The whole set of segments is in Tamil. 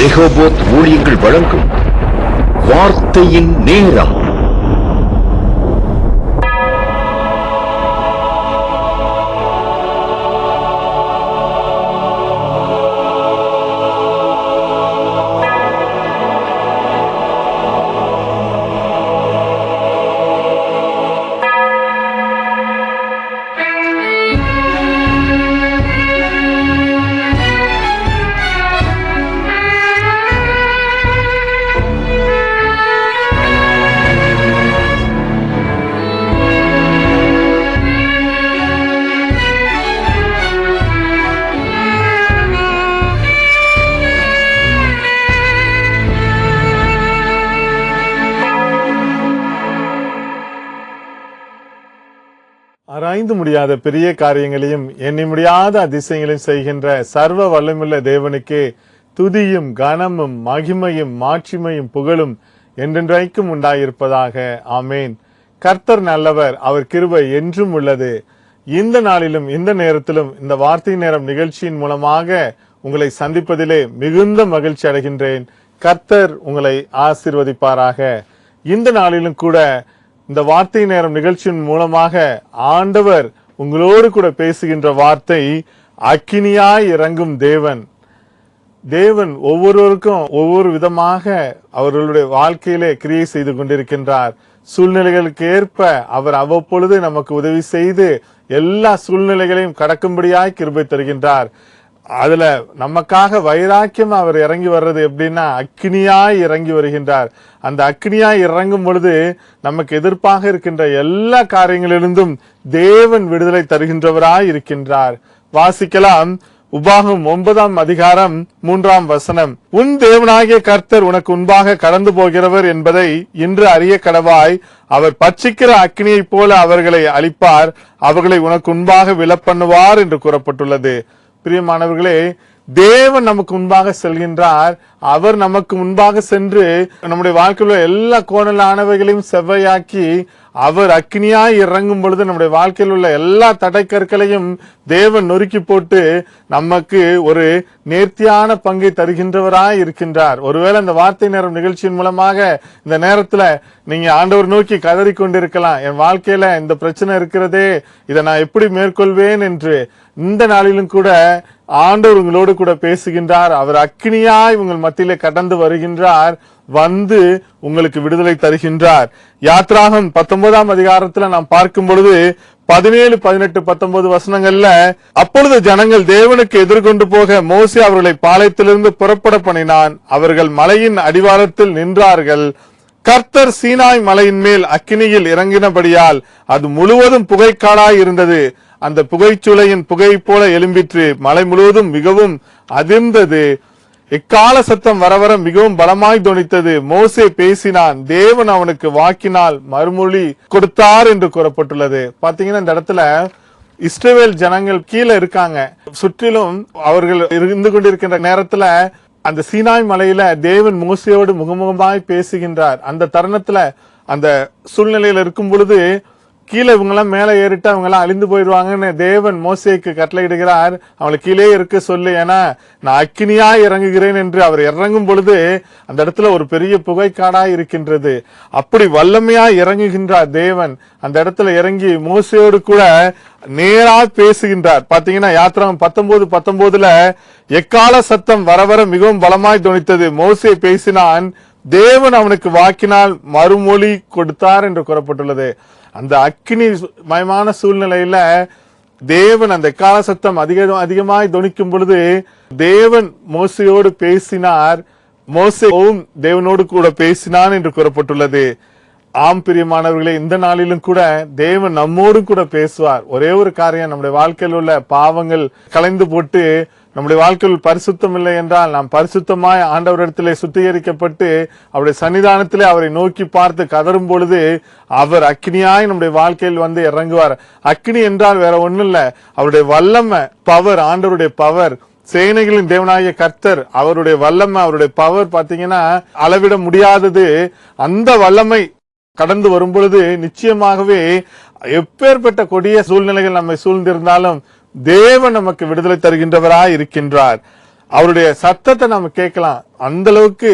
ரெஹோபோத் ஊழியங்கள் வழங்கும் வார்த்தையின் நேரம். ஆராய்ந்து முடியாத பெரிய காரியங்களையும் எண்ணி முடியாத அதிசயங்களையும் செய்கின்ற சர்வ வல்லமுள்ள தேவனுக்கே துதியும் கனமும் மகிமையும் மாட்சிமையும் புகழும் என்றென்றைக்கும் உண்டாயிருப்பதாக. ஆமேன். கர்த்தர் நல்லவர், அவர் கிருபை என்றும் உள்ளது. இந்த நாளிலும் இந்த நேரத்திலும் இந்த வார்த்தை நேரம் நிகழ்ச்சியின் மூலமாக உங்களை சந்திப்பதிலே மிகுந்த மகிழ்ச்சி அடைகின்றேன். கர்த்தர் உங்களை ஆசீர்வதிப்பாராக. இந்த நாளிலும் கூட இந்த வார்த்தை நேரம் நிகழ்ச்சியின் மூலமாக ஆண்டவர் உங்களோடு கூட பேசுகின்ற வார்த்தை அக்கினியாய் இறங்கும் தேவன். தேவன் ஒவ்வொருவருக்கும் ஒவ்வொரு விதமாக அவர்களுடைய வாழ்க்கையிலே கிரியை செய்து கொண்டிருக்கின்றார். சூழ்நிலைகளுக்கு ஏற்ப அவர் அவ்வப்பொழுது நமக்கு உதவி செய்து எல்லா சூழ்நிலைகளையும் கடக்கும்படியாய் கிருபை தருகின்றார். அதுல நமக்காக வைராக்கியம் அவர் இறங்கி வர்றது எப்படின்னா அக்கினியாய் இறங்கி வருகின்றார். அந்த அக்கினியாய் இறங்கும் பொழுது நமக்கு எதிர்ப்பாக இருக்கின்ற எல்லா காரியங்களிலிருந்தும் தேவன் விடுதலை தருகின்றவராய் இருக்கின்றார். வாசிக்கலாம். உபாகம் 9ஆம் அதிகாரம் 3ஆம் வசனம். உன் தேவனாகிய கர்த்தர் உனக்கு முன்பாக கடந்து போகிறவர் என்பதை இன்று அறிய கடவாய். அவர் பட்சிக்கிற அக்கினியைப் போல அவர்களை அழிப்பார், அவர்களை உனக்கு முன்பாக விழப்பண்ணுவார் என்று கூறப்பட்டுள்ளது. பிரியமானவர்களே, தேவன் நமக்கு முன்பாக செல்கின்றார். அவர் நமக்கு முன்பாக சென்று நம்முடைய வாழ்க்கையில எல்லா கோணலானவைகளையும் செவ்வையாக்கி அவர் அக்கினியாய் இறங்கும் பொழுது நம்முடைய வாழ்க்கையில் உள்ள எல்லா தடைக்கற்களையும் தேவன் நொறுக்கி போட்டு நமக்கு ஒரு நேர்த்தியான பங்கை தருகின்றவராய் இருக்கின்றார். ஒருவேளை இந்த வார்த்தை நேரம் நிகழ்ச்சியின் மூலமாக இந்த நேரத்துல நீங்க ஆண்டவர் நோக்கி கதறி கொண்டிருக்கலாம், என் வாழ்க்கையில இந்த பிரச்சனை இருக்கிறதே, இதை நான் எப்படி மேற்கொள்வேன் என்று. இந்த நாளிலும் கூட ஆண்டவர் உங்களோடு கூட பேசுகின்றார். அவர் அக்கினியாய் உங்கள் மத்தியிலே கடந்து வருகின்றார், வந்து உங்களுக்கு விடுதலை தருகின்றார். யாத்ராகம் 19ஆம் அதிகாரத்துல நாம் பார்க்கும் பொழுது 17, 18, 19 வசனங்கள்ல, அப்பொழுது ஜனங்கள் தேவனுக்கு எதிர்கொண்டு போக மோசே அவர்களை பாளையத்திலிருந்து புறப்பட பண்ணினான். அவர்கள் மலையின் அடிவாரத்தில் நின்றார்கள். கர்த்தர் சீனாய் மலையின் மேல் அக்கினியில் இறங்கினபடியால் அது முழுவதும் புகைக்காடாய் இருந்தது. அந்த புகைச்சுளையின் புகை போல எழும்பிற்று. மலை முழுவதும் மிகவும் அதிர்ந்தது. எக்கால சத்தம் வர வர மிகவும் பலமாய் தொனித்தது. மோசே பேசினான், தேவன் அவனுக்கு வாக்கினால் மறுமொழி கொடுத்தார் என்று கூறப்பட்டுள்ளது. பாத்தீங்கன்னா இந்த இடத்துல இஸ்ரவேல் ஜனங்கள் கீழே இருக்காங்க. சுற்றிலும் அவர்கள் இருந்து கொண்டிருக்கின்ற நேரத்துல அந்த சீனாய் மலையில தேவன் மோசேயோடு முகமுகமாய் பேசுகின்றார். அந்த தருணத்துல அந்த சூழ்நிலையில இருக்கும் பொழுது கீழே இவங்க எல்லாம் மேல ஏறிட்டு அவங்க எல்லாம் அழிந்து போயிடுவாங்கன்னு தேவன் மோசேக்கு கட்டளையிடுகிறார். அவங்களை கீழே இருக்க சொல்லு, ஏன்னா நான் அக்கினியா இறங்குகிறேன் என்று அவர் இறங்கும் பொழுது அந்த இடத்துல ஒரு பெரிய புகைக்காடாய் இருக்கின்றது. அப்படி வல்லமையா இறங்குகின்றார் தேவன். அந்த இடத்துல இறங்கி மோசேயோடு கூட நேரா பேசுகின்றார். பாத்தீங்கன்னா யாத்ராகம் 19:19 எக்கால சத்தம் வர வர மிகவும் பலமாய் தொனித்தது. மோசே பேசினான், தேவன் அவனுக்கு வாக்கினால் மறுமொழி கொடுத்தார் என்று கூறப்பட்டுள்ளது. அந்த அக்கினி மயமான சூழ்நிலையில தேவன் அந்த கால சத்தம் அதிகமாய் தொனிக்கும் பொழுது தேவன் மோசையோடு பேசினார், மோசேவும் தேவனோடு கூட பேசினான் என்று கூறப்பட்டுள்ளது. ஆம் பிரியமானவர்களே, இந்த நாளிலும் கூட தேவன் நம்மோடு கூட பேசுவார். ஒரே ஒரு காரியம், நம்முடைய வாழ்க்கையில் உள்ள பாவங்கள் கலைந்து போட்டு நம்முடைய வாழ்க்கையில் பரிசுத்தம் இல்லை என்றால் நாம் பரிசுத்தமாய் ஆண்டவரிடத்திலே சுத்திகரிக்கப்பட்டு அவருடைய சன்னிதானத்திலே அவரை நோக்கி பார்த்து கதரும் பொழுது அவர் அக்கினியாய் நம்முடைய வாழ்க்கையில் வந்து இறங்குவார். அக்கினி என்றால் வேற ஒண்ணும் இல்ல, அவருடைய வல்லமை, பவர், ஆண்டவருடைய பவர். சேனைகளின் தேவனாகிய கர்த்தர் அவருடைய வல்லமை, அவருடைய பவர் பாத்தீங்கன்னா அளவிட முடியாதது. அந்த வல்லமை கடந்து வரும் பொழுது நிச்சயமாகவே எப்பேற்பட்ட கொடிய சூழ்நிலைகள் நம்மை சூழ்ந்திருந்தாலும் தேவன் நமக்கு விடுதலை தருகின்றவராய் இருக்கின்றார். அவருடைய சத்தத்தை நம்ம கேட்கலாம். அந்த அளவுக்கு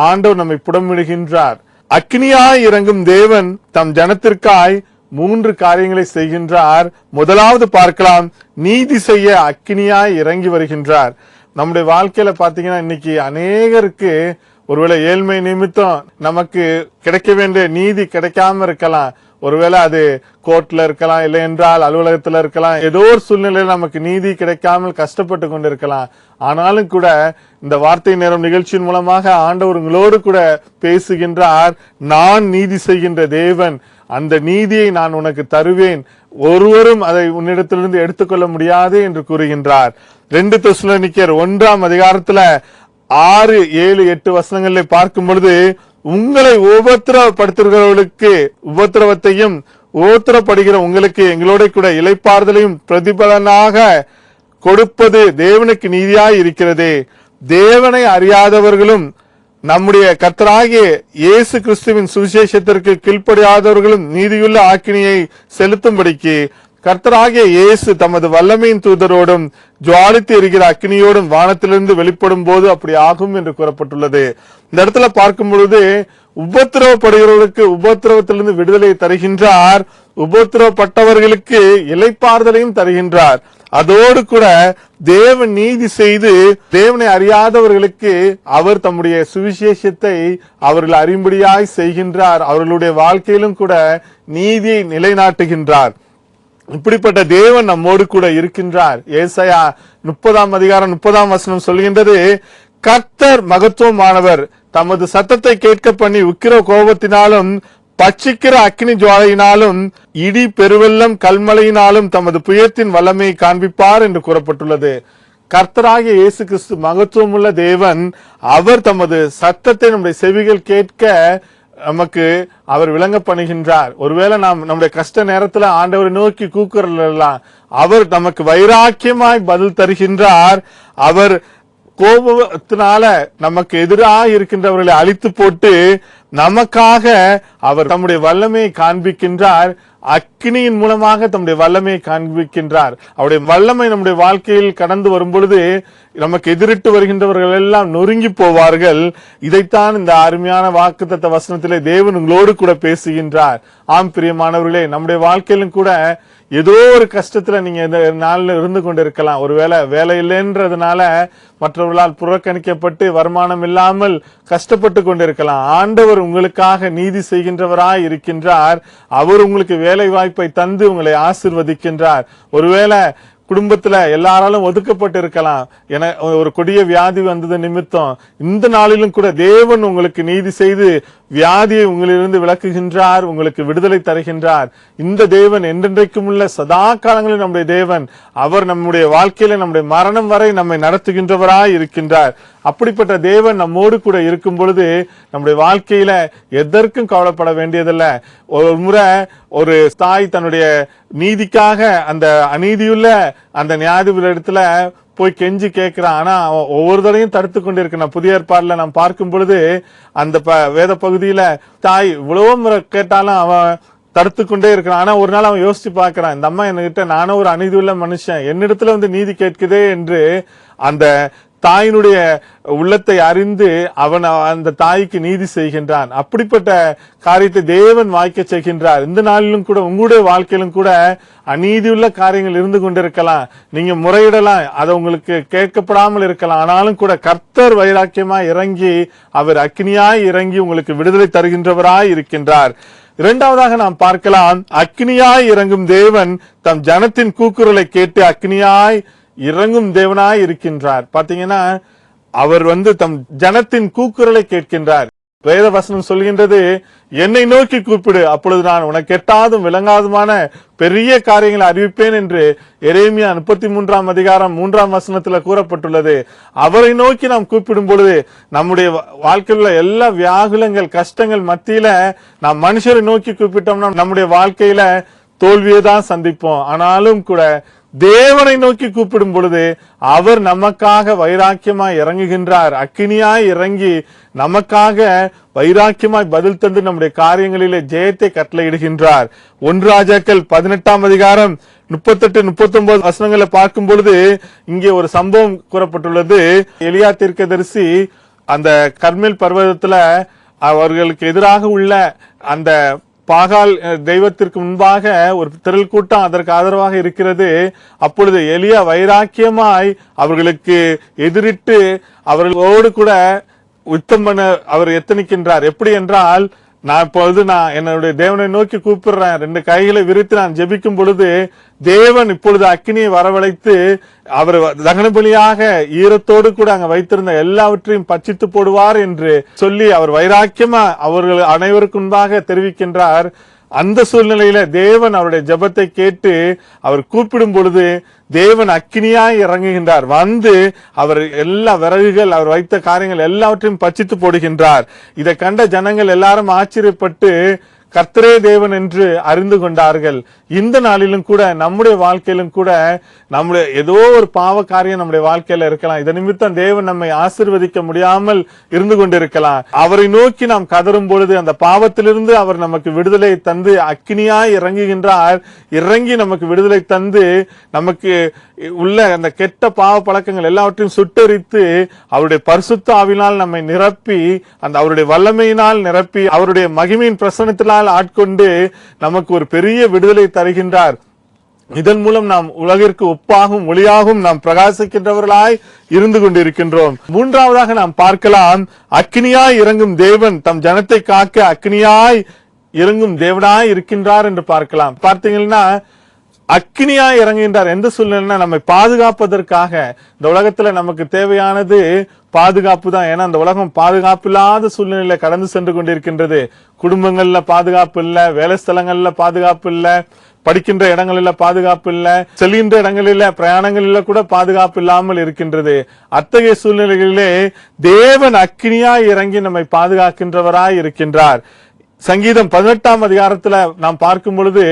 ஆண்டவர் நம்மை புடமிடுகின்றார். அக்னியாய் இறங்கும் தேவன் தம் ஜனத்திற்காய் 3 காரியங்களை செய்கின்றார். முதலாவது பார்க்கலாம், நீதி செய்ய அக்னியாய் இறங்கி வருகின்றார். நம்முடைய வாழ்க்கையில பாத்தீங்கன்னா இன்னைக்கு அநேகருக்கு ஒருவேளை ஏழ்மை நிமித்தம் நமக்கு கிடைக்க வேண்டிய நீதி கிடைக்காம இருக்கலாம். ஒருவேளை அது கோர்ட்ல இருக்கலாம், இல்லை என்றால் அலுவலகத்துல இருக்கலாம். ஏதோ ஒரு சூழ்நிலையில் நமக்கு நீதி கிடைக்காமல் கஷ்டப்பட்டு கொண்டிருக்கலாம். ஆனாலும் கூட இந்த வார்த்தை நேரம் நிகழ்ச்சியின் மூலமாக ஆண்டவர் உங்களோடு கூட பேசுகின்றார். நான் நீதி செய்கின்ற தேவன், அந்த நீதியை நான் உனக்கு தருவேன், ஒருவரும் அதை உன்னிடத்திலிருந்து எடுத்துக்கொள்ள முடியாது என்று கூறுகின்றார். 2 தெசலோனிக்கேயர் 1ஆம் அதிகாரத்துல 6, 7, 8 வசனங்களை பார்க்கும் பொழுது, உங்களை உபத்திரவப்படுத்துகிறவர்களுக்கு உபத்திரவத்தையும் உபத்திரப்படுகிற உங்களுக்கு எங்களோட கூட இளைப்பாறுதலையும் பிரதிபலனாக கொடுப்பது தேவனுக்கு நீதியாய் இருக்கிறதே. தேவனை அறியாதவர்களும் நம்முடைய கர்த்தராகிய இயேசு கிறிஸ்துவின் சுவிசேஷத்திற்கு கீழ்ப்படியாதவர்களும் நீதியுள்ள ஆக்கினியை செலுத்தும்படிக்கு கர்த்தராகிய இயேசு தமது வல்லமையின் தூதரோடும் ஜுவாலித்து எரிகிற அக்னியோடும் வானத்திலிருந்து வெளிப்படும் போது அப்படி ஆகும் என்று கூறப்பட்டுள்ளது. இந்த இடத்துல பார்க்கும் பொழுது உபத்திரவப்படுகிறவர்களுக்கு உபத்திரவத்திலிருந்து விடுதலை தருகின்றார், உபத்திரவப்பட்டவர்களுக்கு இளைப்பாறுதலையும் தருகின்றார். அதோடு கூட தேவன் நீதி செய்து தேவனை அறியாதவர்களுக்கு அவர் தம்முடைய சுவிசேஷத்தை அவர்கள் அறியும்படியாய் செய்கின்றார். அவர்களுடைய வாழ்க்கையிலும் கூட நீதியை நிலைநாட்டுகின்றார். இப்படிப்பட்ட தேவன் நம்மோடு கூட இருக்கின்றார். ஏசாயா 30ஆம் அதிகாரம் 30ஆம் வசனம் சொல்கின்றது, கர்த்தர் மகத்துவமானவர், தமது சத்தத்தை கேட்க பண்ணி உக்கிர கோபத்தினாலும் பட்சிக்கிற அக்கினி ஜுவாலையினாலும் இடி பெருவெள்ளம் கல்மலையினாலும் தமது புயத்தின் வல்லமையை காண்பிப்பார் என்று கூறப்பட்டுள்ளது. கர்த்தராகிய இயேசு கிறிஸ்து மகத்துவமுள்ள தேவன். அவர் தமது சத்தத்தை நம்முடைய செவிகள் கேட்க நமக்கு அவர் விளங்க பண்ணுகின்றார். ஒருவேளை நாம் நம்முடைய கஷ்ட நேரத்துல ஆண்டவரை நோக்கி கூக்குரலாம், அவர் நமக்கு வைராக்கியமாய் பதில் தருகின்றார். அவர் கோபத்தினால நமக்கு எதிராக இருக்கின்றவர்களை அழித்து போட்டு நமக்காக அவர் தம்முடைய வல்லமையை காண்பிக்கின்றார். அக்னியின் மூலமாக தம்முடைய வல்லமையை காண்பிக்கின்றார். அவருடைய வல்லமை நம்முடைய வாழ்க்கையில் கடந்து வரும் பொழுது நமக்கு எதிரிட்டு வருகின்றவர்கள் எல்லாம் நொறுங்கி போவார்கள். இதைத்தான் இந்த அருமையான வாக்குத்தத்த வசனத்திலே தேவன் உங்களோடு கூட பேசுகின்றார். ஆம் பிரியமானவர்களே, நம்முடைய வாழ்க்கையிலும் கூட ஏதோ ஒரு கஷ்டத்துல நீங்க இந்த நாள்ல இருந்து கொண்டு இருக்கலாம். ஒருவேளை வேலை இல்லைன்றதுனால மற்றவர்களால் புறக்கணிக்கப்பட்டு வருமானம் இல்லாமல் கஷ்டப்பட்டு கொண்டிருக்கலாம். ஆண்டவர் உங்களுக்காக நீதி செய்கின்றவராய் இருக்கின்றார். அவர் உங்களுக்கு வேலை வாய்ப்பை தந்து உங்களை ஆசீர்வதிக்கின்றார். ஒருவேளை குடும்பத்துல எல்லாராலும் ஒதுக்கப்பட்டு இருக்கலாம், என ஒரு கொடிய வியாதி வந்தது நிமித்தம் இந்த நாளிலும் கூட தேவன் உங்களுக்கு நீதி செய்து வியாதியை உங்களிலிருந்து விலக்குகின்றார், உங்களுக்கு விடுதலை தருகின்றார். இந்த தேவன் என்றென்றைக்கும் உள்ள சதா காலங்களில் நம்முடைய தேவன். அவர் நம்முடைய வாழ்க்கையில நம்முடைய மரணம் வரை நம்மை நடத்துகின்றவராய் இருக்கின்றார். அப்படிப்பட்ட தேவன் நம்மோடு கூட இருக்கும் பொழுது நம்முடைய வாழ்க்கையில எதற்கும் கவலைப்பட வேண்டியதில்ல. ஒரு முறை ஒரு தாய் தன்னுடைய நீதிக்காக அந்த அநீதியுள்ள அந்த நியாயாதிபதி இடத்துல போய் கெஞ்சி கேட்கிறான். ஆனா ஒவ்வொரு தடையும் தடுத்து கொண்டிருக்கிறான். புதிய ஏற்பாடுல நாம் பார்க்கும் பொழுது அந்த வேத பகுதியில தாய் இவ்வளவு முறை கேட்டாலும் அவன் தடுத்து கொண்டே இருக்கிறான். ஆனா ஒரு நாள் அவன் யோசிச்சு பாக்குறான், இந்த அம்மா என்கிட்ட நானும் ஒரு அநீதியுள்ள மனுஷன், என்னிடத்துல வந்து நீதி கேட்குதே என்று அந்த தாயினுடைய உள்ளத்தை அறிந்து அவன் அந்த தாய்க்கு நீதி செய்கின்றான். அப்படிப்பட்ட காரியத்தை தேவன் வாய்க்க செய்கின்றார். இந்த நாளிலும் கூட உங்களுடைய வாழ்க்கையிலும் கூட அநீதியுள்ள காரியங்கள் இருந்து கொண்டிருக்கலாம். நீங்க முறையிடலாம், அதை உங்களுக்கு கேட்கப்படாமல் இருக்கலாம். ஆனாலும் கூட கர்த்தர் வைராக்கியமாய் இறங்கி அவர் அக்னியாய் இறங்கி உங்களுக்கு விடுதலை தருகின்றவராய் இருக்கின்றார். இரண்டாவதாக நாம் பார்க்கலாம், அக்னியாய் இறங்கும் தேவன் தம் ஜனத்தின் கூக்குரலை கேட்டு அக்னியாய் இறங்கும் தேவனாய் இருக்கின்றார். பாத்தீங்கன்னா அவர் தம் ஜனத்தின் கூக்குரலை கேட்கின்றார். வேத வசனம் சொல்கின்றது, என்னை நோக்கி கூப்பிடு, அப்பொழுது நான் உனக்கு எட்டாதும் விளங்காதுமான பெரிய காரியங்களை அறிவிப்பேன் என்று எரேமியா 33ஆம் அதிகாரம் 3ஆம் வசனத்துல கூறப்பட்டுள்ளது. அவரை நோக்கி நாம் கூப்பிடும் பொழுது நம்முடைய வாழ்க்கையில் உள்ள எல்லா வியாகுலங்கள் கஷ்டங்கள் மத்தியில நாம் மனுஷரை நோக்கி கூப்பிட்டோம்னா நம்முடைய வாழ்க்கையில தோல்வியை தான் சந்திப்போம். ஆனாலும் கூட தேவனை நோக்கி கூப்பிடும் பொழுது அவர் நமக்காக வைராக்கியமாய் இறங்குகின்றார். அக்கினியாய் இறங்கி நமக்காக வைராக்கியமாய் பதில் தந்து நம்முடைய காரியங்களிலே ஜெயத்தை கட்டளையிடுகின்றார். 1 ராஜாக்கள் 18ஆம் அதிகாரம் 38-39 வசனங்களை பார்க்கும் பொழுது இங்கே ஒரு சம்பவம் கூறப்பட்டுள்ளது. எலியா தீர்க்கதரிசி அந்த கர்மேல் பர்வதத்துல அவர்களுக்கு எதிராக உள்ள அந்த பாகால் தெய்வத்திற்கு முன்பாக ஒரு திரள் கூட்டம் அதற்கு ஆதரவாக இருக்கிறது. அப்பொழுது எலியா வைராக்கியமாய் அவர்களுக்கு எதிரிட்டு அவர்களோடு கூட யுத்தம் பண்ண அவர் எத்தனிக்கின்றார். எப்படி என்றால், நான் என்னுடைய தேவனை நோக்கி கூப்பிடுறேன், 2 கைகளை விரித்து நான் ஜெபிக்கும் பொழுது தேவன் இப்பொழுது அக்கினியை வரவழைத்து அவர் தகன பலியாக ஈரத்தோடு கூட அங்க வைத்திருந்த எல்லாவற்றையும் பட்சித்து போடுவார் என்று சொல்லி அவர் வைராக்கியமா அவர்கள் அனைவருக்கு முன்பாக தெரிவிக்கின்றார். அந்த சூழ்நிலையில தேவன் அவருடைய ஜெபத்தை கேட்டு அவர் கூப்பிடும் பொழுது தேவன் அக்கினியாய் இறங்குகின்றார். வந்து அவர் எல்லா விறகுகள் அவர் வைத்த காரியங்கள் எல்லாவற்றையும் பட்சித்து போடுகின்றார். இதை கண்ட ஜனங்கள் எல்லாரும் ஆச்சரியப்பட்டு கர்த்தரே தேவன் என்று அறிந்து கொண்டார்கள். இந்த நாளிலும் கூட நம்முடைய வாழ்க்கையிலும் கூட நம்முடைய ஏதோ ஒரு பாவ காரியம் நம்முடைய வாழ்க்கையில இருக்கலாம். இதன் நிமித்தம் தேவன் நம்மை ஆசீர்வதிக்க முடியாமல் இருந்து கொண்டிருக்கலாம். அவரை நோக்கி நாம் கதரும் பொழுது அந்த பாவத்திலிருந்து அவர் நமக்கு விடுதலை தந்து அக்கினியாய் இறங்குகின்றார். இறங்கி நமக்கு விடுதலை தந்து நமக்கு உள்ள அந்த கெட்ட பாவ பழக்கங்கள் எல்லாவற்றையும் சுட்டரித்து அவருடைய பரிசுத்த ஆவியினால் நம்மை நிரப்பி அந்த அவருடைய வல்லமையினால் நிரப்பி அவருடைய மகிமையின் பிரசன்னத்தினால் ஆட்கொண்டு நமக்கு ஒரு பெரிய விடுதலை தருகின்றார். இதன் மூலம் நாம் உலகிற்கு ஒப்பாகும் ஒளியாகவும் நாம் பிரகாசிக்கின்றவர்களாய் இருந்து கொண்டிருக்கின்றோம். 3ஆவதாக நாம் பார்க்கலாம், அக்கினியாய் இறங்கும் தேவன் தம் ஜனத்தை காக்க அக்கினியாய் இறங்கும் தேவனாய் இருக்கின்றார் என்று பார்க்கலாம். பார்த்தீங்கன்னா அக்கினியாய் இறங்குகின்றார். எந்த சூழ்நிலைனா நம்மை பாதுகாப்பதற்காக. இந்த உலகத்துல நமக்கு தேவையானது பாதுகாப்பு தான். ஏன்னா அந்த உலகம் பாதுகாப்பு இல்லாத சூழ்நிலையில கடந்து சென்று கொண்டிருக்கின்றது. குடும்பங்கள்ல பாதுகாப்பு இல்ல, வேலை ஸ்தலங்கள்ல பாதுகாப்பு இல்ல, படிக்கின்ற இடங்களில பாதுகாப்பு இல்ல, செல்கின்ற இடங்களில பிரயாணங்களில கூட பாதுகாப்பு இல்லாமல் இருக்கின்றது. அத்தகைய சூழ்நிலைகளிலே தேவன் அக்கினியாய் இறங்கி நம்மை பாதுகாக்கின்றவராய் இருக்கின்றார். சங்கீதம் 18ஆம் அதிகாரத்துல நாம் பார்க்கும் பொழுது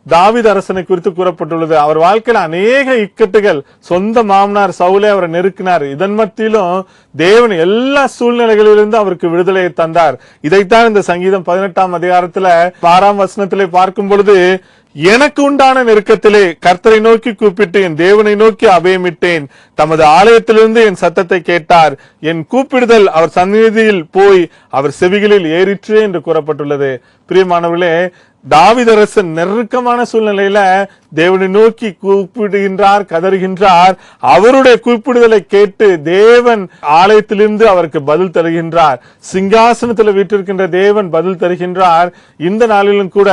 தாவீது அரசனை குறித்து கூறப்பட்டுள்ளது. அவர் வாழ்க்கையில அநேக இக்கட்டுகள், சொந்த மாமனார் சவுலே அவரை நெருக்கினார். இதன் மத்தியிலும் தேவன் எல்லா சூழ்நிலைகளிலிருந்து அவருக்கு விடுதலையை தந்தார். இதைத்தான் இந்த சங்கீதம் 18ஆம் அதிகாரத்துல 6ஆம் வசனத்திலே பார்க்கும் பொழுது, எனக்கு உண்டான நெருக்கத்திலே கர்த்தரை நோக்கி கூப்பிட்டு என் தேவனை நோக்கி அபயமிட்டேன். தமது ஆலயத்திலிருந்து என் சத்தத்தை கேட்டார். என் கூப்பிடுதல் அவர் சந்நிதியில் போய் அவர் செவிகளில் ஏறிற்று என்று கூறப்பட்டுள்ளது. பிரியமானவர்களே, தாவீதரசன் நெருக்கமான சூழ்நிலையில தேவனை நோக்கி கூப்பிடுகின்றார், கதறுகின்றார். அவருடைய கூப்பிடுதலை கேட்டு தேவன் ஆலயத்திலிருந்து அவருக்கு பதில் தருகின்றார். சிங்காசனத்தில் வீற்றிருக்கின்ற தேவன் பதில் தருகின்றார். இந்த நாளிலும் கூட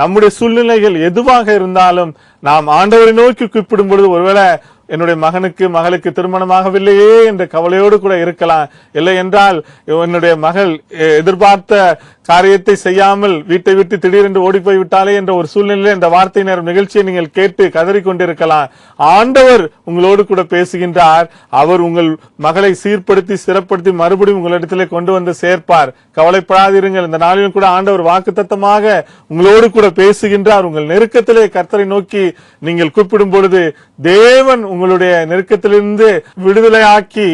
நம்முடைய சூழ்நிலைகள் எதுவாக இருந்தாலும் நாம் ஆண்டவரை நோக்கி கூப்பிடும் பொழுது, ஒருவேளை என்னுடைய மகனுக்கு மகளுக்கு திருமணமாகவில்லையே என்ற கவலையோடு கூட இருக்கலாம். இல்லை என்றால் என்னுடைய மகள் எதிர்பார்த்த காரியத்தை செய்யாமல் வீட்டை விட்டு திடீரென்று ஓடி போய் விட்டாலே என்ற ஒரு சூழ்நிலையில் இந்த வார்த்தை நேரம் நிகழ்ச்சியை நீங்கள் கேட்டு கதறி கொண்டிருக்கலாம். ஆண்டவர் உங்களோடு கூட பேசுகின்றார். அவர் உங்கள் மகளை சீர்படுத்தி சிறப்படுத்தி மறுபடியும் உங்களிடத்திலே கொண்டு வந்து சேர்ப்பார். கவலைப்படாதிருங்கள். இந்த நாளிலும் கூட ஆண்டவர் வாக்குத்தத்தமாக உங்களோடு கூட பேசுகின்றார். உங்கள் நெருக்கத்திலே கர்த்தரை நோக்கி நீங்கள் கூப்பிடும் பொழுது தேவன் உங்களுடைய நெருக்கத்திலிருந்து விடுதலையாக்கி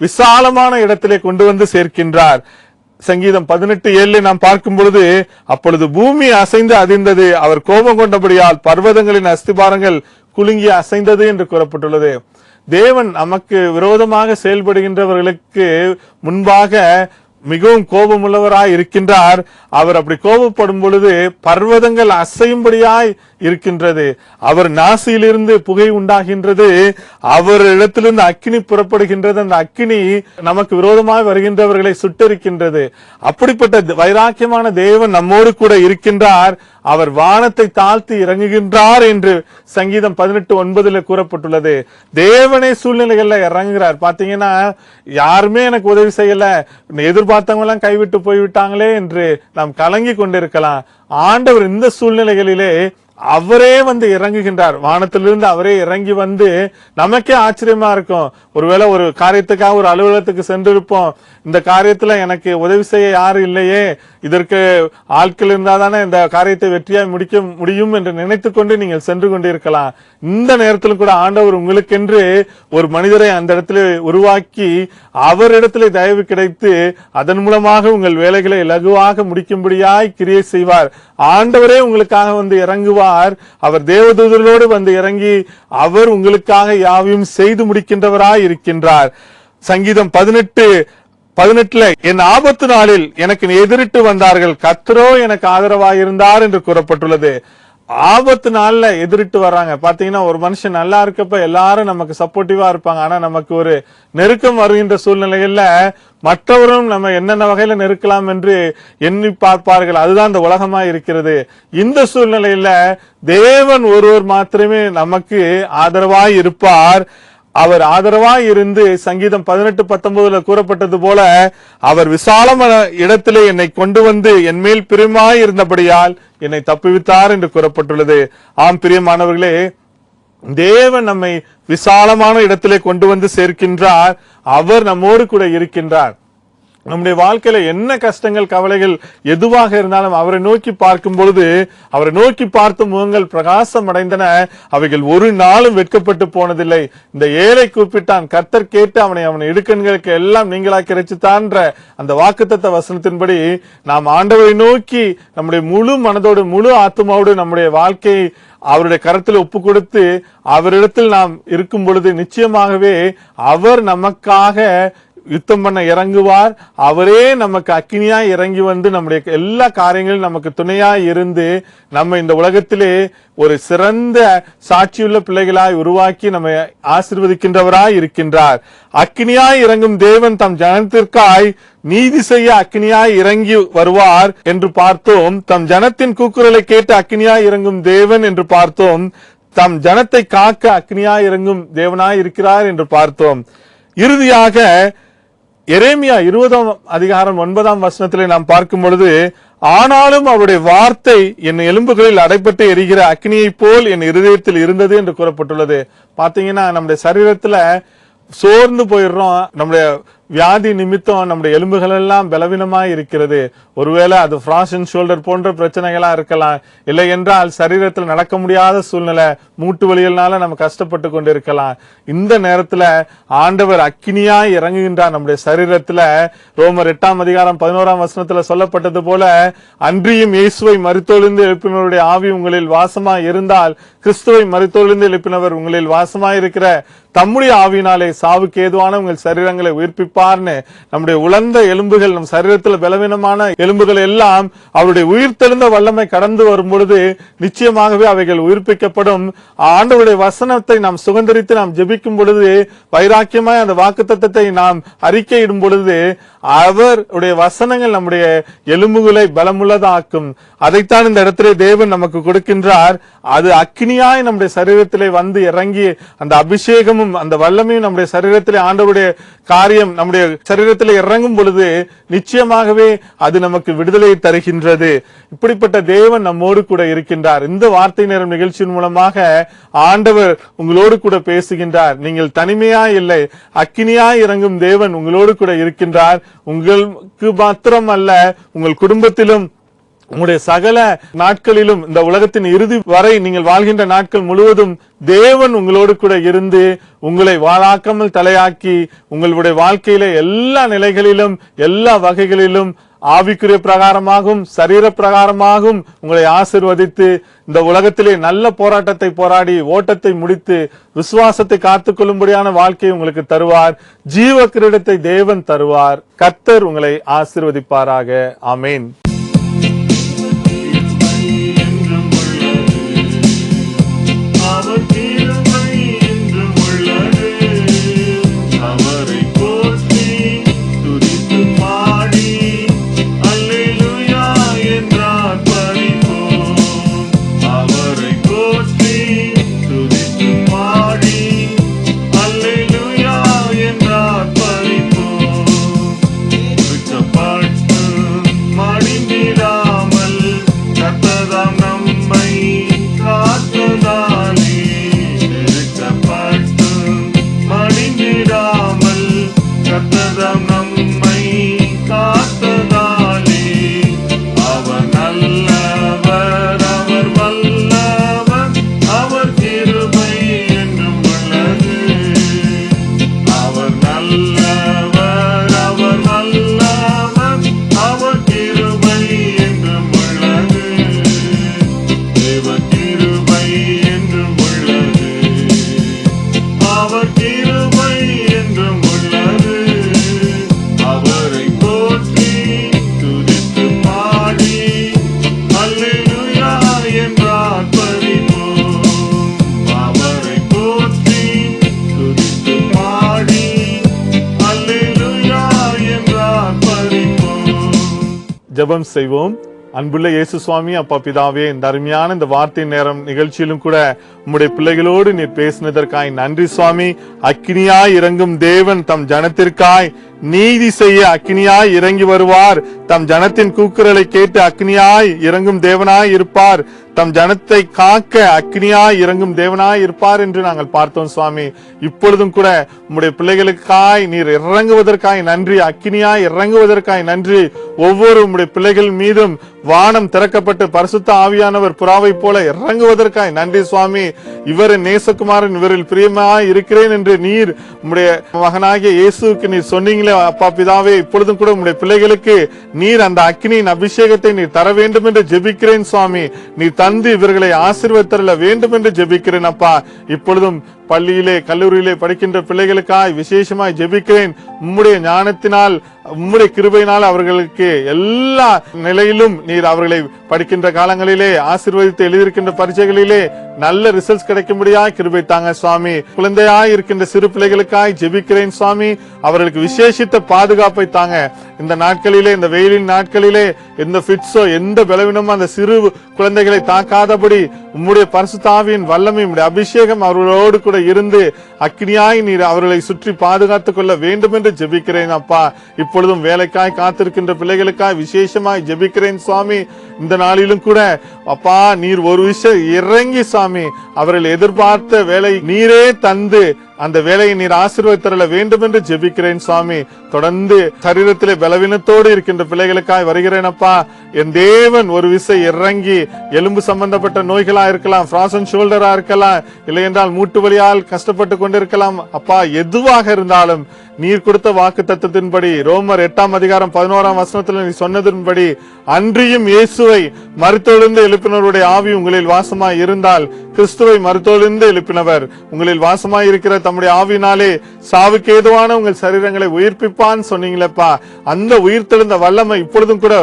விசாலமான இடத்திலே கொண்டு வந்து சேர்க்கின்றார். சங்கீதம் 18:7 நாம் பார்க்கும் பொழுது, அப்பொழுது பூமி அசைந்து அதிர்ந்தது, அவர் கோபம் கொண்டபடியால் பர்வதங்களின் அஸ்திபாரங்கள் குலுங்கி அசைந்தது என்று கூறப்பட்டுள்ளது. தேவன் நமக்கு விரோதமாக செயல்படுகின்றவர்களுக்கு முன்பாக மிகவும் கோபமுள்ளவராய் இருக்கின்றார். அவர் அப்படி கோபப்படும் பொழுது பர்வதங்கள் அசையும்படியாய் இருக்கின்றது. அவர் நாசியிலிருந்து புகை உண்டாகின்றது. அவர் இடத்திலிருந்து அக்கினி புறப்படுகின்றது. அந்த அக்கினி நமக்கு விரோதமாக வருகின்றவர்களை சுட்டரிக்கின்றது. அப்படிப்பட்ட வைராக்கியமான தேவன் நம்மோடு கூட இருக்கின்றார். அவர் வானத்தை தாழ்த்தி இறங்குகின்றார் என்று சங்கீதம் 18:9 கூறப்பட்டுள்ளது. தேவனே சூழ்நிலைகள்ல இறங்குகிறார். பாத்தீங்கன்னா, யாருமே எனக்கு உதவி செய்யல, எதிர்பார்த்தவங்க எல்லாம் கைவிட்டு போய்விட்டாங்களே என்று நாம் கலங்கி கொண்டிருக்கலாம். ஆண்டவர் இந்த சூழ்நிலைகளிலே அவரே வந்து இறங்குகின்றார். வானத்திலிருந்து அவரே இறங்கி வந்து நமக்கே ஆச்சரியமா இருக்கும். ஒருவேளை ஒரு காரியத்துக்காக ஒரு அலுவலகத்துக்கு சென்றிருப்போம். இந்த காரியத்துல எனக்கு உதவி செய்ய யாரும் இல்லையே, இதற்கு ஆட்கள் இருந்தாதானே இந்த காரியத்தை வெற்றியாய் முடிக்க முடியும் என்று நினைத்துக் கொண்டு நீங்கள் சென்று கொண்டிருக்கலாம். இந்த நேரத்தில் கூட ஆண்டவர் உங்களுக்கென்று ஒரு மனிதரை அந்த இடத்துல உருவாக்கி அவரிடத்துல தயவு கிடைத்து அதன் மூலமாக உங்கள் வேலைகளை இலகுவாக முடிக்கும்படியாய் கிரியை செய்வார். ஆண்டவரே உங்களுக்காக வந்து இறங்குவார். அவர் தேவதூதர்களோடு வந்து இறங்கி அவர் உங்களுக்காக யாவையும் செய்து முடிக்கின்றவராய் இருக்கின்றார். சங்கீதம் 18:18 என் ஆபத்து நாளில் எனக்கு எதிரிட்டு வந்தார்கள், கர்த்தரோ எனக்கு ஆதரவாய் இருந்தார் என்று கூறப்பட்டுள்ளது. ஆபத்து நாள்ல எதிரிட்டு வர்றாங்க. பாத்தீங்கன்னா ஒரு மனுஷன் நல்லா இருக்கப்ப எல்லாரும் நமக்கு சப்போர்ட்டிவா இருப்பாங்க. ஆனா நமக்கு ஒரு நெருக்கம் வருகின்ற சூழ்நிலைகள்ல மற்றவரும் நம்ம என்னென்ன வகையில நெருக்கலாம் என்று எண்ணி பார்ப்பார்கள். அதுதான் இந்த உலகமா இருக்கிறது. இந்த சூழ்நிலையில தேவன் ஒருவர் மாத்திரமே நமக்கு ஆதரவாய் இருப்பார். அவர் ஆதரவாய் இருந்து சங்கீதம் 18:19 கூறப்பட்டது போல அவர் விசாலமான இடத்திலே என்னை கொண்டு வந்து என் மேல் பிரியமாய் இருந்தபடியால் என்னை தப்புவித்தார் என்று கூறப்பட்டுள்ளது. ஆம் பிரியமானவர்களே, தேவன் நம்மை விசாலமான இடத்திலே கொண்டு வந்து சேர்க்கின்றார். அவர் நம்மோடு கூட இருக்கின்றார். நம்முடைய வாழ்க்கையில என்ன கஷ்டங்கள் கவலைகள் எதுவாக இருந்தாலும் அவரை நோக்கி பார்க்கும் பொழுது அவரை நோக்கி பார்த்த முகங்கள் பிரகாசம் அடைந்தன. அவைகள் ஒரு நாளும் வெட்கப்பட்டு போனதில்லை. இந்த ஏழை கூப்பிட்டான், கர்த்தர் கேட்டு அவன் இடுக்கண்களுக்கு எல்லாம் நீங்களாக்கி ரட்சித்தான்ற அந்த வாக்குத்தத்த வசனத்தின்படி நாம் ஆண்டவரை நோக்கி நம்முடைய முழு மனதோடு முழு ஆத்மாவோடு நம்முடைய வாழ்க்கையை அவருடைய கரத்தில் ஒப்பு கொடுத்து அவரிடத்தில் நாம் இருக்கும் பொழுது நிச்சயமாகவே அவர் நமக்காக யுத்தம் பண்ண இறங்குவார். அவரே நமக்கு அக்கினியாய் இறங்கி வந்து நம்முடைய எல்லா காரியங்களும் நமக்கு துணையாய் இருந்து நம்ம இந்த உலகத்திலே ஒரு சிறந்த சாட்சியுள்ள பிள்ளைகளாய் உருவாக்கி நம்மை ஆசீர்வதிக்கின்றவராய் இருக்கின்றார். அக்கினியாய் இறங்கும் தேவன் தம் ஜனத்திற்காய் நீதி செய்ய அக்கினியாய் இறங்கி வருவார் என்று பார்த்தோம். தம் ஜனத்தின் கூக்குரலை கேட்டு அக்கினியாய் இறங்கும் தேவன் என்று பார்த்தோம். தம் ஜனத்தை காக்க அக்கினியாய் இறங்கும் தேவனாய் இருக்கிறார் என்று பார்த்தோம். இறுதியாக எரேமியா 20:9 நாம் பார்க்கும் பொழுது, ஆனாலும் அவருடைய வார்த்தை என் எலும்புகளில் அடைப்பட்டு எரிகிற அக்னியை போல் என் இருதயத்தில் இருந்தது என்று கூறப்பட்டுள்ளது. பாத்தீங்கன்னா நம்முடைய சரீரத்துல சோர்ந்து போயிடுறோம். நம்முடைய வியாதி நிமித்தம் நம்முடைய எலும்புகள் எல்லாம் பலவீனமாய் இருக்கிறது. ஒருவேளை அது ஃப்ராஸ் அண்ட் ஷோல்டர் போன்ற பிரச்சனைகளா இருக்கலாம். இல்லை என்றால் சரீரத்தில் நடக்க முடியாத சூழ்நிலை, மூட்டு வலிகள்னால நம்ம கஷ்டப்பட்டு கொண்டு இருக்கலாம். இந்த நேரத்துல ஆண்டவர் அக்கினியாய் இறங்குகின்றார் நம்முடைய சரீரத்துல. ரோமர் 8:11 சொல்லப்பட்டது போல, அன்றியும் இயேசுவை மரித்தோலிருந்து எழுப்பினவருடைய ஆவி உங்களில் வாசமாய் இருந்தால் கிறிஸ்துவை மரித்தோலிருந்து எழுப்பினவர் உங்களில் வாசமாய் இருக்கிற தம்முடைய ஆவியினாலே சாவுக்கு ஏதுவான உங்கள் சரீரங்களை உயிர்ப்பிப்பார்னு நம்முடைய உலர்ந்த எலும்புகள், நம் சரீரத்தில் பலவீனமான எலும்புகள் எல்லாம் அவருடைய உயிர்த்தெழுந்த வல்லமை கடந்து வரும் பொழுது நிச்சயமாகவே அவைகள் உயிர்ப்பிக்கப்படும். ஆண்டவருடைய வசனத்தை நாம் சுதந்திரித்து நாம் ஜெபிக்கும் பொழுது, வைராக்கியமாய் அந்த வாக்குத்தத்தத்தை நாம் அறிக்கையிடும் பொழுது அவருடைய வசனங்கள் நம்முடைய எலும்புகளை பலமுள்ளதாக்கும். அதைத்தான் இந்த இடத்திலே தேவன் நமக்கு கொடுக்கின்றார். அது அக்கினியாய் நம்முடைய சரீரத்திலே வந்து இறங்கி அந்த அபிஷேகமும் அந்த வல்லமையும் நம்முடைய சரீரத்திலே ஆண்டவருடைய காரியம் நம்முடைய சரீரத்திலே இறங்கும் பொழுது நிச்சயமாகவே அது நமக்கு விடுதலை தருகின்றது. இப்படிப்பட்ட தேவன் நம்மோடு கூட இருக்கின்றார். இந்த வார்த்தை நேரம் நிகழ்ச்சியின் மூலமாக ஆண்டவர் உங்களோடு கூட பேசுகின்றார். நீங்கள் தனிமையாய் இல்லை, அக்கினியாய் இறங்கும் தேவன் உங்களோடு கூட இருக்கின்றார். உங்களுக்கு மாத்திரம் அல்ல, உங்கள் குடும்பத்திலும் உங்களுடைய சகல நாட்களிலும் இந்த உலகத்தின் இறுதி வரை நீங்கள் வாழ்கின்ற நாட்கள் முழுவதும் தேவன் உங்களோடு கூட இருந்து உங்களை வாழாக்காமல் தலையாக்கி உங்களுடைய வாழ்க்கையில எல்லா நிலைகளிலும் எல்லா வகைகளிலும் ஆவிக்குரிய பிரகாரமாகவும் சரீர பிரகாரமாகவும் உங்களை ஆசீர்வதித்து இந்த உலகத்திலே நல்ல போராட்டத்தை போராடி ஓட்டத்தை முடித்து விசுவாசத்தை காத்துக் கொள்ளும்படியான வாழ்க்கையை உங்களுக்கு தருவார். ஜீவ கிரீடத்தை தேவன் தருவார். கர்த்தர் உங்களை ஆசீர்வதிப்பாராக. ஆமேன். மடிந்து ஜெபம் செய்வோம். அன்புள்ள இயேசு சுவாமி, அப்பா பிதாவே, இந்த அருமையான இந்த வார்த்தை நேரம் நிகழ்ச்சியிலும் கூட உம்முடைய பிள்ளைகளோடு நீர் பேசினதற்காய் நன்றி சுவாமி. அக்கினியாய் இறங்கும் தேவன் தம் ஜனத்திற்காய் நீதி செய்ய அக்கினியாய் இறங்கி வருவார். தம் ஜனத்தின் கூக்குரலை கேட்டு அக்கினியாய் இறங்கும் தேவனாய் இருப்பார். தம் ஜனத்தை காக்க அக்கினியாய் இறங்கும் தேவனாய் இருப்பார் என்று நாங்கள் பார்த்தோம் சுவாமி. இப்பொழுதும் கூட உம்முடைய பிள்ளைகளுக்காய் நீர் இறங்குவதற்காய் நன்றி. அக்கினியாய் இறங்குவதற்காய் நன்றி. ஒவ்வொரு உம்முடைய பிள்ளைகள் மீதும் வானம் திறக்கப்பட்டு பரிசுத்த ஆவியானவர் புறாவை போல இறங்குவதற்காய் நன்றி சுவாமி. இவரின் நேசகுமாரன், இவரில் பிரியமாய் இருக்கிறேன் என்று நீர் உம்முடைய மகனாகிய இயேசுக்கு நீர் சொன்னீங்களே அப்பா பிதாவே, இப்பொழுதும் கூட உம்முடைய பிள்ளைகளுக்கு நீர் அந்த அக்கினியின் அபிஷேகத்தை நீர் தர வேண்டும் என்று ஜெபிக்கிறேன் சுவாமி. நீர் தந்து இவர்களை ஆசீர்வதித்தருள வேண்டும் என்று ஜெபிக்கிறேன் அப்பா. இப்பொழுதும் பள்ளியிலே கல்லூரியிலே படிக்கின்ற பிள்ளைகளுக்காய் விசேஷமாய் ஜெபிக்கிறேன். உம்முடைய ஞானத்தினால், உம்முடைய கிருபையினால் அவர்களுக்கு எல்லா நிலையிலும் நீர் அவர்களை படிக்கின்ற காலங்களிலே ஆசீர்வதித்து எழுதியிருக்கின்ற பரீட்சைகளிலே நல்ல ரிசல்ட்ஸ் கிடைக்கும்படியாய் கிருபை தாங்க சுவாமி. குழந்தையாய் இருக்கின்ற சிறு பிள்ளைகளுக்காய் ஜெபிக்கிறேன் சுவாமி. அவர்களுக்கு விசேஷித்த பாதுகாப்பை தாங்க. இந்த நாட்களிலே, இந்த வெயிலின் நாட்களிலே எந்த ஃபிட்ஸோ எந்த பலவீனமோ அந்த சிறு குழந்தைகளை தாக்காதபடி உம்முடைய பரிசுத்த ஆவியின் வல்லமை, உம்முடைய அபிஷேகம் அவர்களோடு கூட இருந்து அக்கினியாய் நீர் அவர்களை சுற்றி பாதுகாத்துக் கொள்ள வேண்டும் என்று ஜெபிக்கிறேன் அப்பா. இப்பொழுதும் வேலைக்காய் காத்திருக்கின்ற பிள்ளைகளுக்காய் விசேஷமாய் ஜெபிக்கிறேன் சுவாமி. இந்த நாளிலும் கூட அப்பா நீர் ஒரு விஷயம் இறங்கி சுவாமி அவர்கள் எதிர்பார்த்த வேலை நீரே தந்து அந்த வேலையை நீர் ஆசீர்வதித்தருள வேண்டும் என்று ஜெபிக்கிறேன் சுவாமி. தொடர்ந்து சரீரத்திலே பலவீனத்தோடு இருக்கின்ற பிள்ளைகளுக்காய் வருகிறேன் அப்பா. என் தேவன் ஒரு விசை இறங்கி எலும்பு சம்பந்தப்பட்ட நோய்களா இருக்கலாம், ஃப்ராசன் ஷோல்டரா இருக்கலாம், இல்லை என்றால் மூட்டு வலியால் கஷ்டப்பட்டு கொண்டிருக்கலாம் அப்பா. எதுவாக இருந்தாலும் நீர் கொடுத்த வாக்கு தத்துவத்தின்படி ரோமர் 8:11 நீ சொன்னதன்படி அன்றியும் இயேசுவை மருத்துவலிருந்து எழுப்பினவருடைய ஆவி உங்களில் வாசமாய் இருந்தால் கிறிஸ்துவை மருத்துவலிருந்து எழுப்பினவர் உங்களில் வாசமாய் இருக்கிற தம்முடைய ஆவினாலே சாவுக்கு ஏதுவான உங்கள் சரீரங்களை உயிர்ப்பிப்பான்னு சொன்னீங்களப்பா. அந்த உயிர்த்தெழுந்த வல்லமை இப்பொழுதும் கூட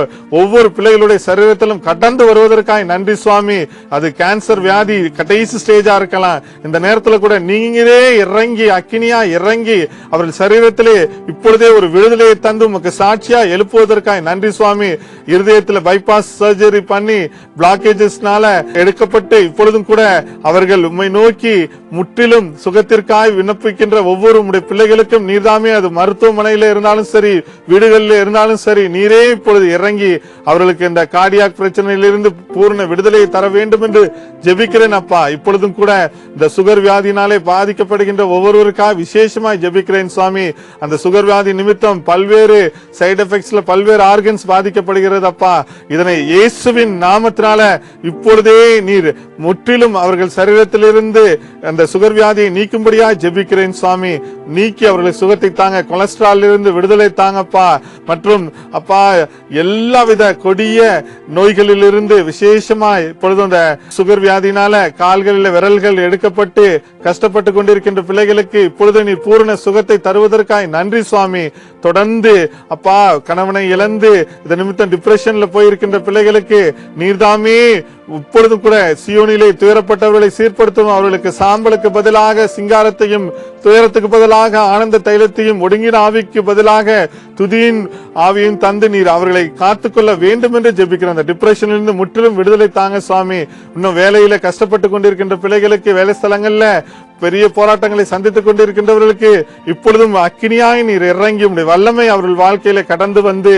ஒவ்வொரு பிள்ளைகளுடைய சரீரத்திலும் கடந்து வருவதற்காக நன்றி சுவாமி. அது கேன்சர் வியாதி கடைசி ஸ்டேஜா இருக்கலாம், இந்த நேரத்தில் கூட நீங்களே இறங்கி அக்கினியா இறங்கி அவர்கள் சரீரத்திலே இப்பொழுதே ஒரு விடுதலையை தந்து உமக்கு சாட்சியா எழுப்புவதற்காக நன்றி சுவாமி. இருதயத்தில் பைபாஸ் சர்ஜரி பண்ணி பிளாக்கேஜஸ்னால எடுக்கப்பட்டு இப்பொழுதும் கூட அவர்கள் உம்மை நோக்கி முற்றிலும் சுகத்திற்காய் விண்ணப்பிக்கின்ற ஒவ்வொரு உம்முடைய பிள்ளைகளுக்கும் நீர்தாமே, அது மருத்துவமனையில இருந்தாலும் சரி, வீடுகளில் இருந்தாலும் சரி, நீரே இப்பொழுது இறங்கி அவர்களுக்கு இந்த கார்டியாக் பிரச்சனையிலிருந்து பூர்ண விடுதலையை தர வேண்டும் என்று ஜெபிக்கிறேன் அப்பா. இப்பொழுதும் கூட இந்த சுகர் வியாதினாலே பாதிக்கப்படுகின்ற ஒவ்வொருவருக்காக விசேஷமாய் ஜெபிக்கிறேன் சுவாமி. அந்த சுகர் வியாதி நிமித்தம் பல்வேறு சைடு எஃபெக்ட்ஸ்ல பல்வேறு ஆர்கன்ஸ் பாதிக்கப்படுகிறது அப்பா. இதனை இயேசுவின் நாமத்தினால இப்பொழுதே நீர் முற்றிலும் அவர்கள் சரீரத்திலிருந்து அந்த சுகர் வியாதியை நீக்கும்படியா ஜெபிக்கிறேன் சுவாமி. நீக்கி அவர்களை சுகத்தை தாங்க, கொலஸ்ட்ரால் இருந்து விடுதலை தாங்கப்பா. மற்றும் அப்பா எல்லாவித கொடிய நோய்களில் இருந்து விசேஷமாய் இப்பொழுது அந்த சுகர் வியாதினால கால்களில் விரல்கள் எடுக்கப்பட்டு கஷ்டப்பட்டு கொண்டிருக்கின்ற பிள்ளைகளுக்கு இப்பொழுது நீ பூரண சுகத்தை தருவதற்காக நன்றி சுவாமி. தொடர்ந்து அப்பா கணவனை இழந்து இந்த நிமித்தம் டிப்ரெஷன்ல போயிருக்கின்ற பிள்ளைகளுக்கு நீர்தாமே இப்பொழுதும் கூட சியோனிலே துயரப்பட்டவர்களை சீர்படுத்தும், அவர்களுக்கு சாம்பலுக்கு பதிலாக சிங்காரத்தையும் துயரத்துக்கு பதிலாக ஆனந்த தைலத்தையும் ஒடுங்கின ஆவிக்கு பதிலாக துதியின் ஆவியும் தந்து நீர் அவர்களை காத்துக்கொள்ள வேண்டும் என்று ஜெபிக்கிறோம். அந்த டிப்ரெஷனிலிருந்து முற்றிலும் விடுதலை தாங்க சுவாமி. இன்னும் வேலையில கஷ்டப்பட்டு கொண்டிருக்கின்ற பிள்ளைகளுக்கு, வேலை ஸ்தலங்கள்ல பெரிய போராட்டங்களை சந்தித்துக் கொண்டிருக்கின்றவர்களுக்கு இப்பொழுதும் அக்கினியாய் நீர் இறங்கி உடைய வல்லமை அவர்கள் வாழ்க்கையில கடந்து வந்து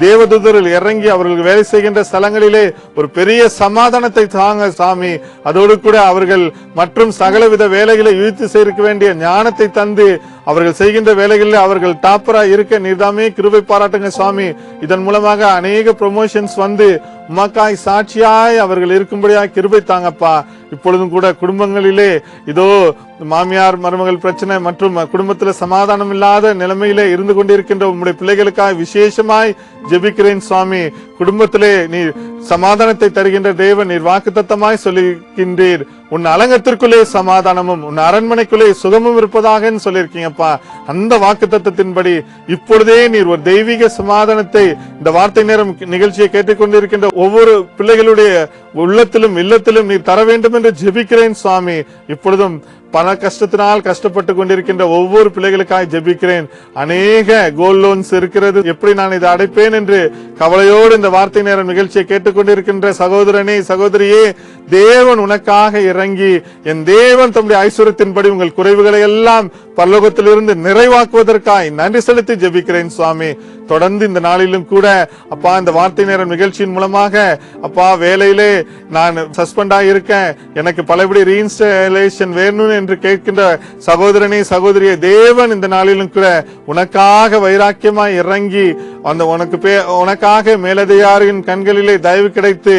தேவதூதர்கள் இறங்கி அவர்கள் வேலை செய்கின்ற ஸ்தலங்களிலே ஒரு பெரிய சமாதானத்தை தாங்க சாமி. அதோடு கூட அவர்கள் மற்றும் சகலவித வேலைகளை இழுத்து சேர்க்க வேண்டிய ஞானத்தை தந்து அவர்கள் செய்கின்ற வேலைகளில் அவர்கள் டாப்பரா இருக்க நீர்தாமே கிருபை பாராட்டுங்க சுவாமி. இதன் மூலமாக அநேக ப்ரமோஷன்ஸ் வந்து உமக்காய் சாட்சியாய் அவர்கள் இருக்கும்படியாய் கிருபை தாங்கப்பா. இப்பொழுதும் கூட குடும்பங்களிலே இதோ மாமியார் மருமகள் பிரச்சனை மற்றும் குடும்பத்துல சமாதானம் இல்லாத நிலைமையிலே இருந்து கொண்டிருக்கின்ற உம்முடைய பிள்ளைகளுக்காக விசேஷமாய் ஜெபிக்கிறேன் சுவாமி. குடும்பத்திலே நீர் சமாதானத்தை தருகின்ற தேவன், நீர் வாக்குத்தத்தமாய் சொல்லியிருக்கின்றீர். உன் அலங்கத்திற்குள்ளே சமாதானமும் உன் அரண்மனைக்குள்ளே சுகமும் இருப்பதாக சொல்லியிருக்கீங்கப்பா. அந்த வாக்குத்தத்தத்தின்படி இப்பொழுதே நீர் ஒரு தெய்வீக சமாதானத்தை இந்த வார்த்தை நேரம் நிகழ்ச்சியை கேட்டுக்கொண்டிருக்கின்ற ஒவ்வொரு பிள்ளைகளுடைய உள்ளத்திலும் இல்லத்திலும் நீர் தர வேண்டும் என்று ஜெபிக்கிறேன் சுவாமி. இப்பொழுதும் பண கஷ்டத்தினால் கஷ்டப்பட்டு கொண்டிருக்கின்ற ஒவ்வொரு பிள்ளைகளுக்காக ஜெபிக்கிறேன். அநேக கோல்ட் லோன்ஸ் இருக்கிறது, எப்படி நான் இதை அடைப்பேன் என்று கவலையோடு இந்த வார்த்தை நேரம் நிகழ்ச்சியை கேட்டுக்கொண்டிருக்கின்ற சகோதரனே சகோதரியே, தேவன் உனக்காக இறங்கி என் தேவன் தம்முடைய ஐஸ்வர்யத்தின்படி உங்கள் குறைவுகளை எல்லாம் பரலோகத்திலிருந்து நிறைவாக்குவதற்காய் நன்றி செலுத்தி ஜெபிக்கிறேன் சுவாமி. தொடர்ந்து இந்த நாளிலும் கூட அப்பா இந்த வார்த்தை நேரம் நிகழ்ச்சியின் மூலமாக அப்பா வேலையிலே நான் சஸ்பெண்ட் ஆகியிருக்கேன், எனக்கு பலபடி ரீஇன்ஸ்டாலேஷன் வேணும் என்று கேட்கின்ற சகோதரனே சகோதரியை, தேவன் இந்த நாளிலும் கூட உனக்காக வைராக்கியமாய் இறங்கி அந்த உனக்காக மேலதிகாரியின் கண்களிலே தயவு கிடைத்து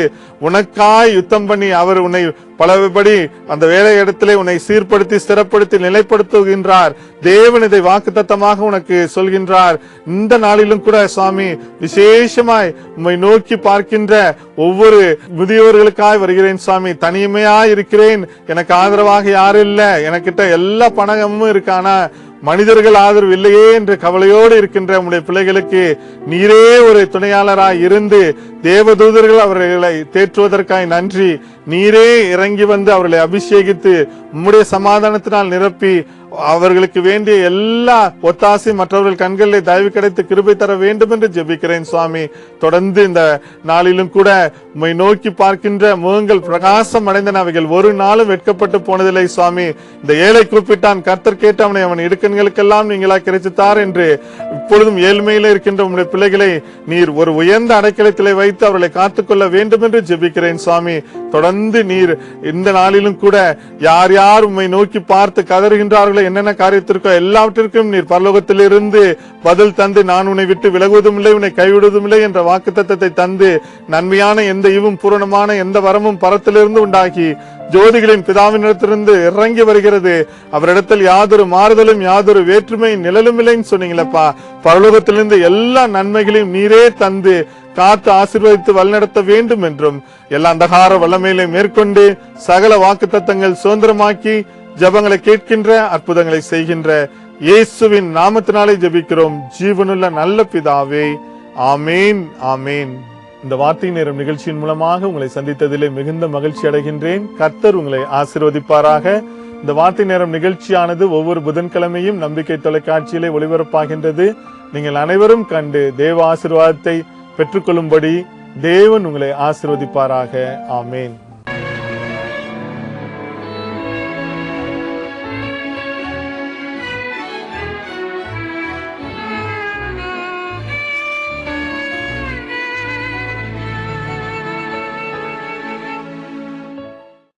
உனக்காய் யுத்தம் பண்ணி அவர் உன்னை பலபடி அந்த வேலை இடத்திலே உன்னை சீர்படுத்தி ஸ்திரப்படுத்தி நிலைப்படுத்துகின்றார். தேவன் இதை வாக்குத்தத்தமாக உனக்கு சொல்கின்றார். இந்த நாளிலும் கூட சுவாமி விசேஷமாய் உம்மை நோக்கி பார்க்கின்ற ஒவ்வொரு முதியோர்களுக்காய் வருகிறேன் சுவாமி. தனிமையாய் இருக்கிறேன், எனக்கு ஆதரவாக யாரும் இல்ல, எனக்கிட்ட எல்லா பணமும் இருக்கு, ஆனா மனிதர்கள் ஆதரவு இல்லையே என்று கவலையோடு இருக்கின்ற உங்களுடைய பிள்ளைகளுக்கு நீரே ஒரு துணையாளராய் இருந்து தேவதூதர்கள் அவர்களை தேற்றுவதற்காய் நன்றி. நீரே இறங்கி வந்து அவர்களை அபிஷேகித்து உம்முடைய சமாதானத்தினால் நிரப்பி அவர்களுக்கு வேண்டிய எல்லா ஒத்தாசை மற்றவர்கள் கண்களிலே தயவு கிடைத்து கிருபை தர வேண்டும் என்று ஜெபிக்கிறேன் சுவாமி. தொடர்ந்து இந்த நாளிலும் கூட உம்மை நோக்கி பார்க்கின்ற முகங்கள் பிரகாசம் அடைந்தன, அவைகள் ஒரு நாளும் வெட்கப்பட்டு போனதில்லை சுவாமி. இந்த ஏழை கூப்பிட்டான், கர்த்தர் கேட்டு அவன் இடுக்கண்களுக்கெல்லாம் நீங்களா கிடைத்தார் என்று இப்பொழுதும் ஏழ்மையில இருக்கின்ற உங்களுடைய பிள்ளைகளை நீர் ஒரு உயர்ந்த அடைக்கலத்திலே வைத்து அவர்களை காத்துக்கொள்ள வேண்டும் என்று ஜெபிக்கிறேன் சுவாமி. தொடர்ந்து நீர் இந்த நாளிலும் கூட யார் யார் உம்மை நோக்கி பார்த்து கதறுகின்றார்களோ, என்னென்ன காரியத்திற்கோ எல்லாவற்றிற்கும் நீர் பரலோகத்திலிருந்து பதில் தந்து நான் உன்னை விட்டு விலகுவதும் இல்லை உன்னை கைவிடுவதும் இல்லை என்ற வாக்குத்தத்தத்தை தந்து நன்மையான எந்த ஈவும் பூரணமான எந்த வரமும் பரத்திலிருந்து உண்டாகி ஜோதிகளின் பிதாவினிடத்திலிருந்து இறங்கி வருகிறது. அவரிடத்தில் யாதொரு மாறுதலும் யாதொரு வேற்றுமை நிழலும் இல்லைன்னு சொன்னீங்களப்பா. பரலோகத்திலிருந்து எல்லா நன்மைகளையும் நீரே தந்து காத்து ஆசீர்வதித்து வழிநடத்த வேண்டும் என்றும் எல்லா அந்தகார வல்லமையிலே மேற்கொண்டு சகல வாக்குத்தத்தங்கள் சுதந்திரமாக்கி ஜபங்களை கேட்கின்ற அற்புதங்களை செய்கின்ற இயேசுவின் நாமத்தினாலே ஜெபிக்கிறோம் ஜீவனுள்ள நல்ல பிதாவே, ஆமேன் ஆமேன். இந்த வார்த்தை நேரம் நிகழ்ச்சியின் மூலமாக உங்களை சந்தித்ததிலே மிகுந்த மகிழ்ச்சி அடைகின்றேன். கர்த்தர் உங்களை ஆசீர்வதிப்பாராக. இந்த வார்த்தை நேரம் நிகழ்ச்சியானது ஒவ்வொரு புதன்கிழமையும் நம்பிக்கை தொலைக்காட்சியிலே ஒளிபரப்பாகின்றது. நீங்கள் அனைவரும் கண்டு தேவ ஆசீர்வாதத்தை பெற்றுக்கொள்ளும்படி தேவன் உங்களை ஆசீர்வதிப்பாராக. ஆமேன்.